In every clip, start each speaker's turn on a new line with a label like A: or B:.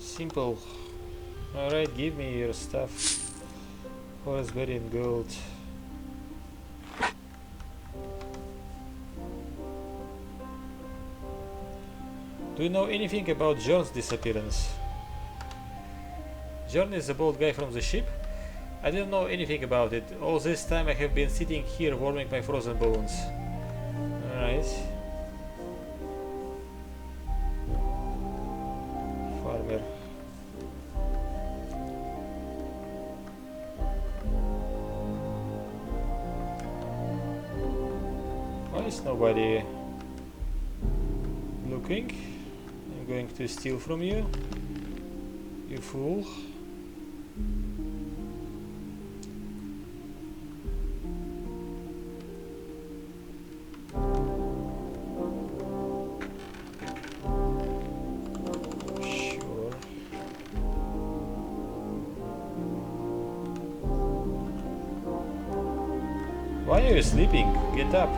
A: Simple. Alright, give me your stuff. Forest berry and gold. Do you know anything about John's disappearance? John is the bald guy from the ship? I didn't know anything about it. All this time I have been sitting here warming my frozen bones. Alright. Farmer. Why is nobody looking? I'm going to steal from you. You fool. Why are you sleeping? Get up.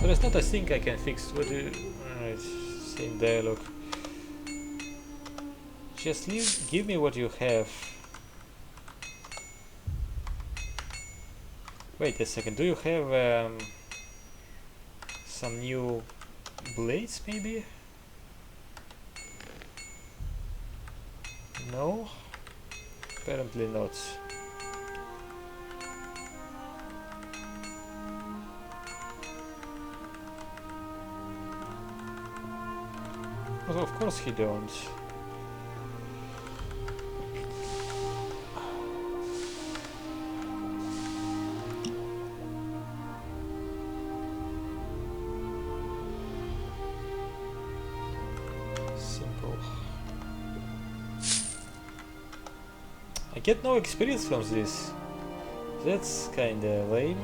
A: There's not a thing I can fix. What do you... Alright. Same dialogue. Just give me what you have. Wait a second, do you have some new blades maybe? No? Apparently not. Well, of course he don't. Simple. I get no experience from this. That's kinda lame.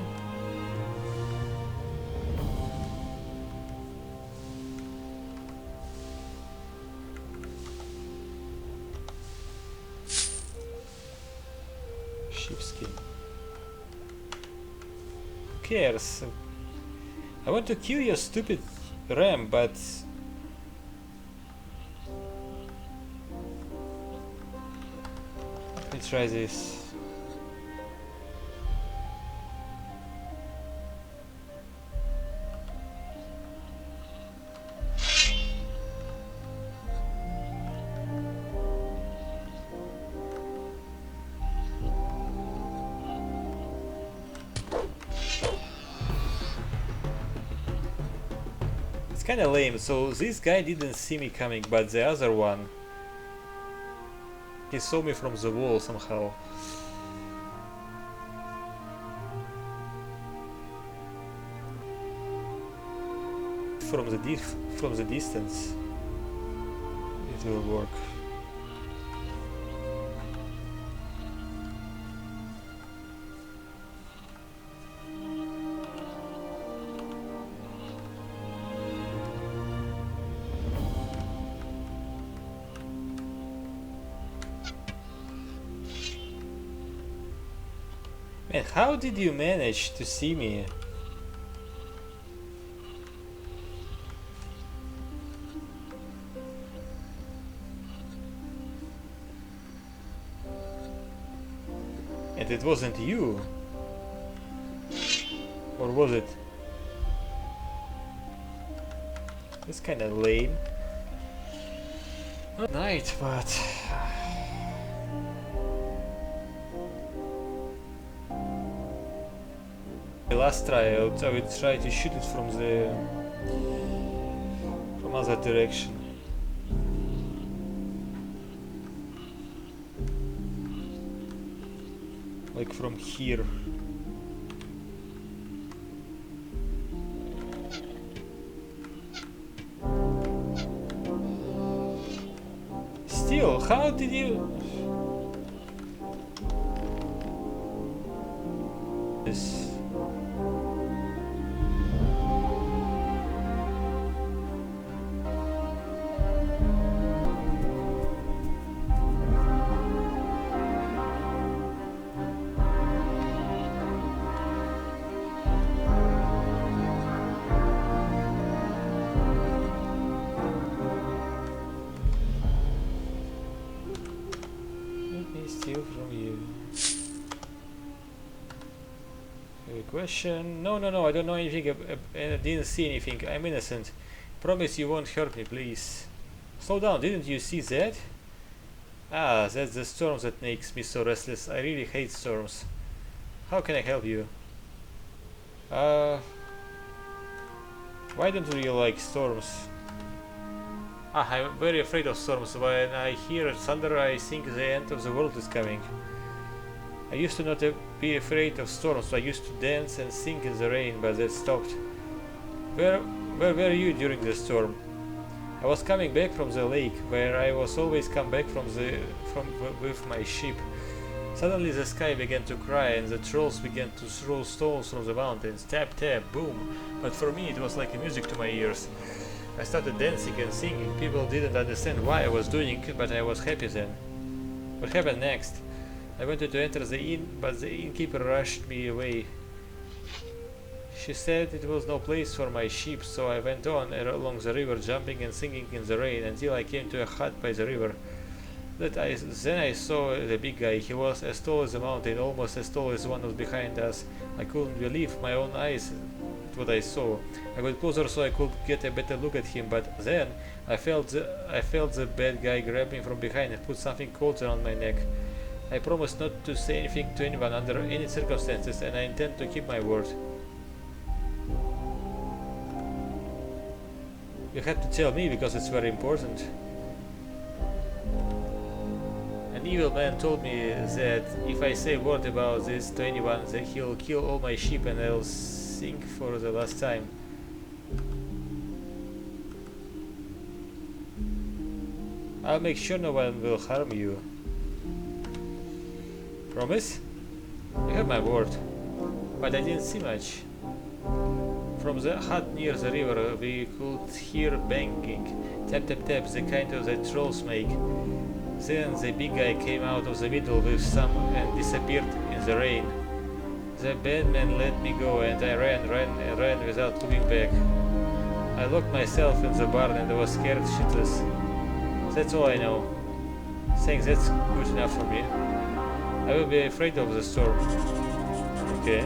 A: Sheepskin. Who cares? I want to kill your stupid ram, but let me try this. Kinda lame, so this guy didn't see me coming, but the other one, he saw me from the wall somehow. From the distance, it will work. Man, how did you manage to see me? And it wasn't you? Or was it? It's kinda lame. Not night, but... The last try, I would try to shoot it from other direction. Like from here. Still, how did you... This. Let me steal from you. A question? No, no, no, I don't know anything and I didn't see anything. I'm innocent. Promise you won't hurt me, please. Slow down, didn't you see that? Ah, that's the storm that makes me so restless. I really hate storms. How can I help you? Why don't you like storms? Ah, I'm very afraid of storms. When I hear thunder, I think the end of the world is coming. I used to not be afraid of storms. I used to dance and sing in the rain, but that stopped. Where were you during the storm? I was coming back from the lake, where I was always come back with my sheep. Suddenly the sky began to cry and the trolls began to throw stones from the mountains. Tap tap, boom. But for me it was like music to my ears. I started dancing and singing. People didn't understand why I was doing it, but I was happy then. What happened next? I wanted to enter the inn, but the innkeeper rushed me away. She said it was no place for my sheep, so I went on along the river, jumping and singing in the rain until I came to a hut by the river. Then I saw the big guy. He was as tall as a mountain, almost as tall as the one was behind us. I couldn't believe my own eyes at what I saw. I got closer so I could get a better look at him, but then I felt the bad guy grab me from behind and put something cold around my neck. I promised not to say anything to anyone under any circumstances, and I intend to keep my word. You have to tell me because it's very important. An evil man told me that if I say a word about this to anyone, that he'll kill all my sheep and I'll sing for the last time. I'll make sure no one will harm you. Promise? You have my word. But I didn't see much. From the hut near the river we could hear banging, tap tap tap, the kind of that trolls make. Then the big guy came out of the middle with some and disappeared in the rain. The bad man let me go and I ran without looking back. I locked myself in the barn and I was scared shitless. That's all I know. Thanks, that's good enough for me. I will be afraid of the storm. Okay.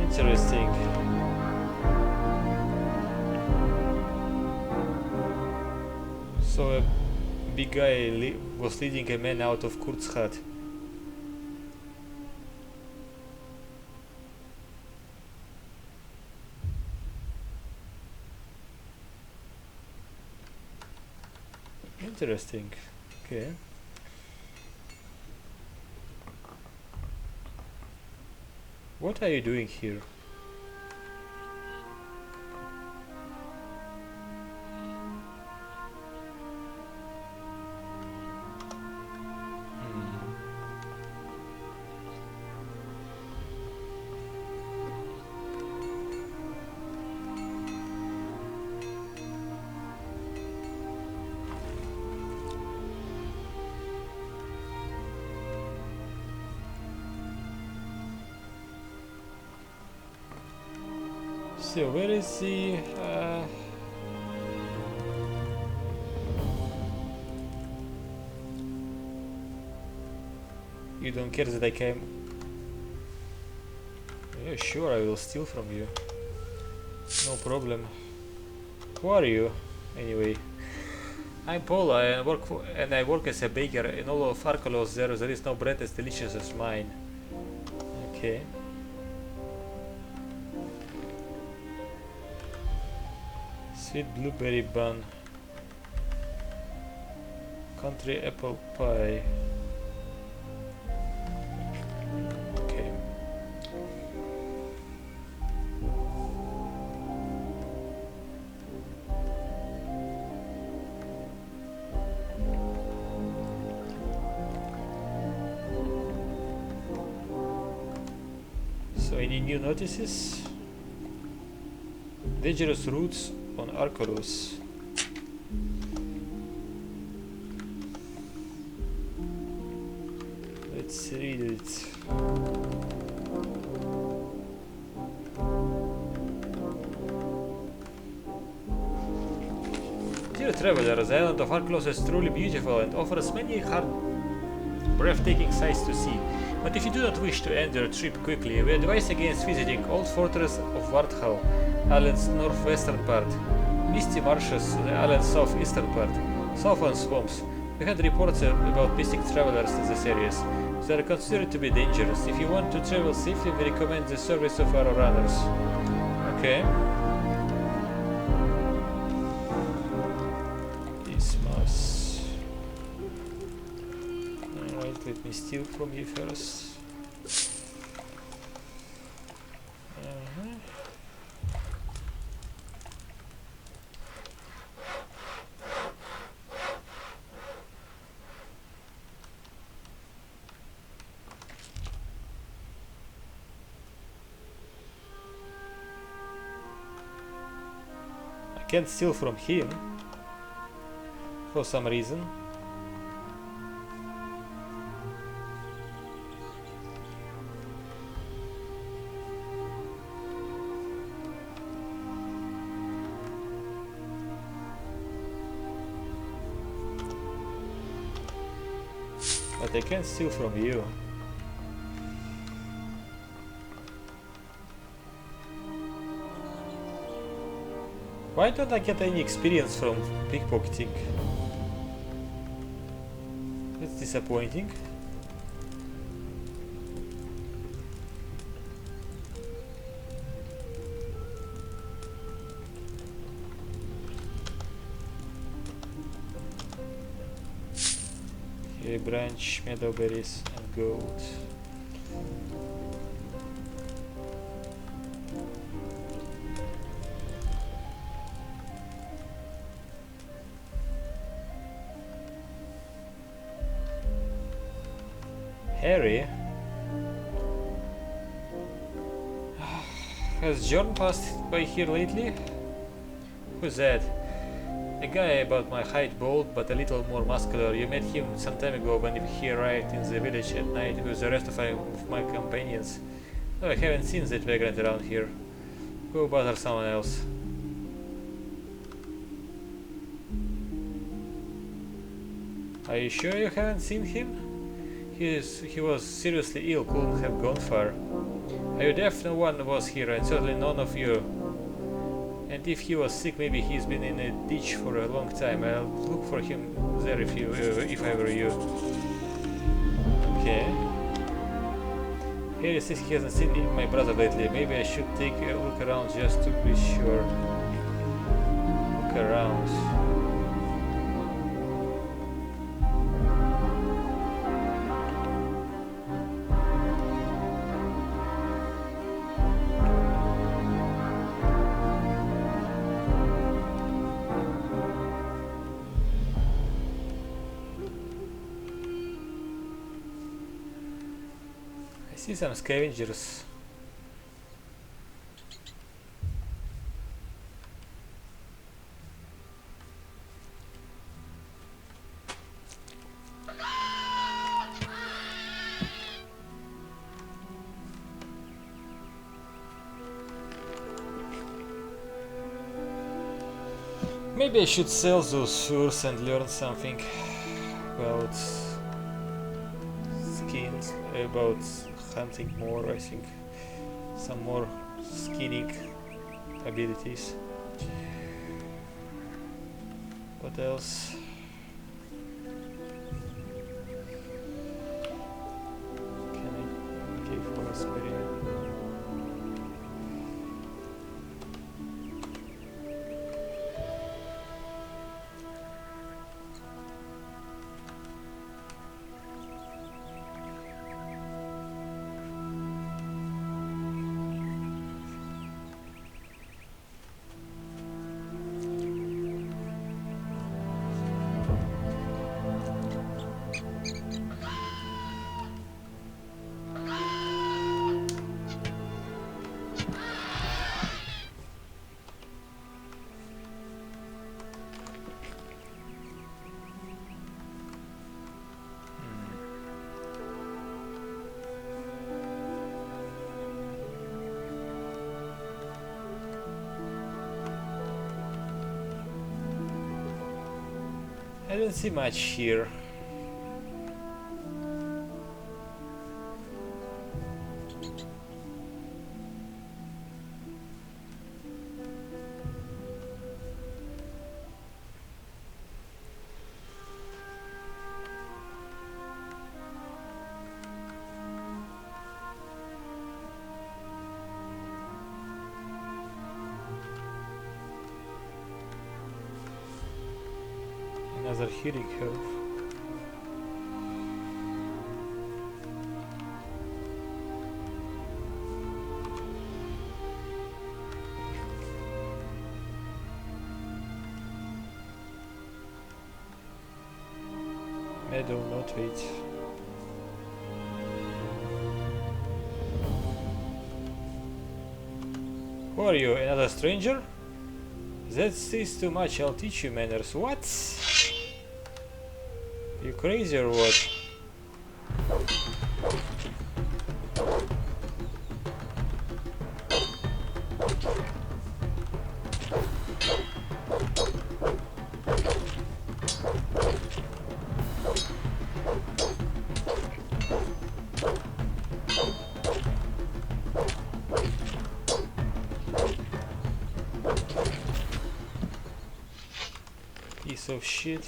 A: Interesting. So a big guy was leading a man out of Kurt's hut. Interesting. Okay. What are you doing here? So where is the you don't care that I came? Yeah, sure, I will steal from you. No problem. Who are you, anyway? I'm Paula and I work as a baker. In all of Archolos there is no bread as delicious as mine. Okay. Sweet blueberry bun. Country apple pie. Okay. So any new notices? Dangerous routes on Archolos. Let's read it. Dear traveler, the island of Archolos is truly beautiful and offers many breathtaking sights to see. But if you do not wish to end your trip quickly, we advise against visiting Old Fortress of Warthal, island's northwestern part, Misty Marshes, the island's southeastern part, Southern Swamps. We had reports about missing travelers in this areas. They are considered to be dangerous. If you want to travel safely, we recommend the service of our runners. Okay. Let me steal from you first. I can't steal from him for some reason. But I can't steal from you. Why don't I get any experience from pickpocketing? That's disappointing. Okay, branch, meadowberries and gold. Harry? Has John passed by here lately? Who's that? A guy about my height, bald but a little more muscular. You met him some time ago when he arrived in the village at night with the rest of my companions. No, I haven't seen that vagrant around here. Go bother someone else. Are you sure you haven't seen him? He was seriously ill, couldn't have gone far. Are you deaf? No one was here, and certainly none of you. And if he was sick, maybe he's been in a ditch for a long time. I'll look for him there if I were you. Okay. Harry says he hasn't seen my brother lately. Maybe I should take a look around just to be sure. Look around. See some scavengers. Maybe I should sell those furs and learn something about skins, about hunting more, I think. Some more skinning abilities. What else? Can I give raspberry? I don't see much here. Another healing herb. Meadow, not wait. Who are you? Another stranger? That is too much. I'll teach you manners. What? You crazy or what? Piece of shit.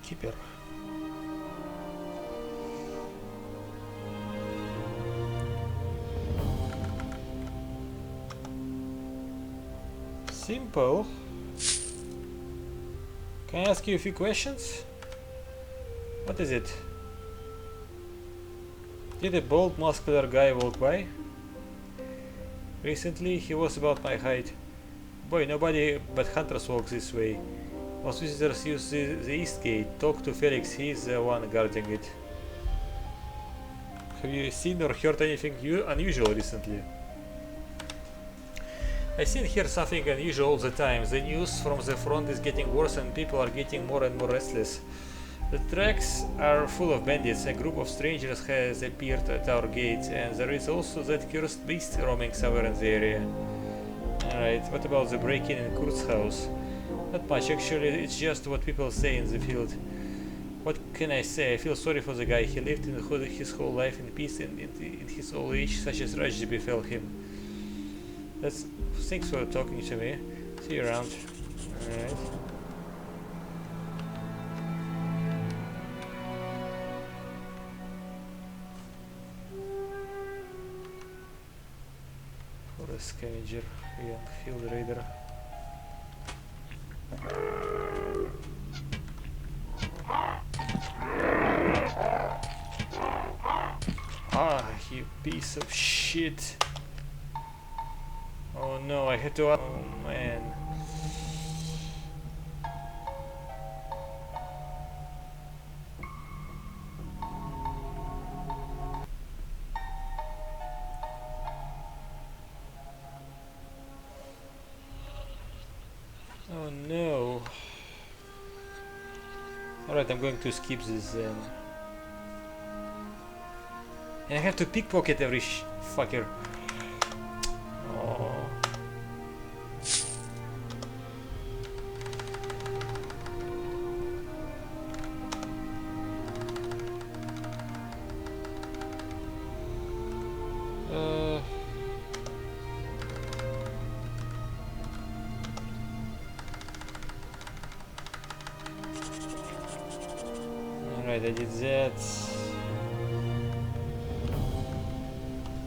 A: Keeper. Simple. Can I ask you a few questions? What is it? Did a bald muscular guy walk by? Recently he was about my height. Boy, nobody but hunters walk this way. Most visitors use the east gate. Talk to Felix, he is the one guarding it. Have you seen or heard anything unusual recently? I see and hear something unusual all the time. The news from the front is getting worse and people are getting more and more restless. The tracks are full of bandits. A group of strangers has appeared at our gates, and there is also that cursed beast roaming somewhere in the area. Alright, what about the break-in in Kurt's house? Not much, actually. It's just what people say in the field. What can I say? I feel sorry for the guy. He lived in his whole life in peace, and in his old age such as tragedy befell him. Thanks for talking to me. See you around. Alright. Forest scavenger, young field raider. Ah, you piece of shit. Oh no, I had to. Oh man. Oh no. Alright, I'm going to skip this then. And I have to pickpocket every fucker. Oh. Alright, I did that.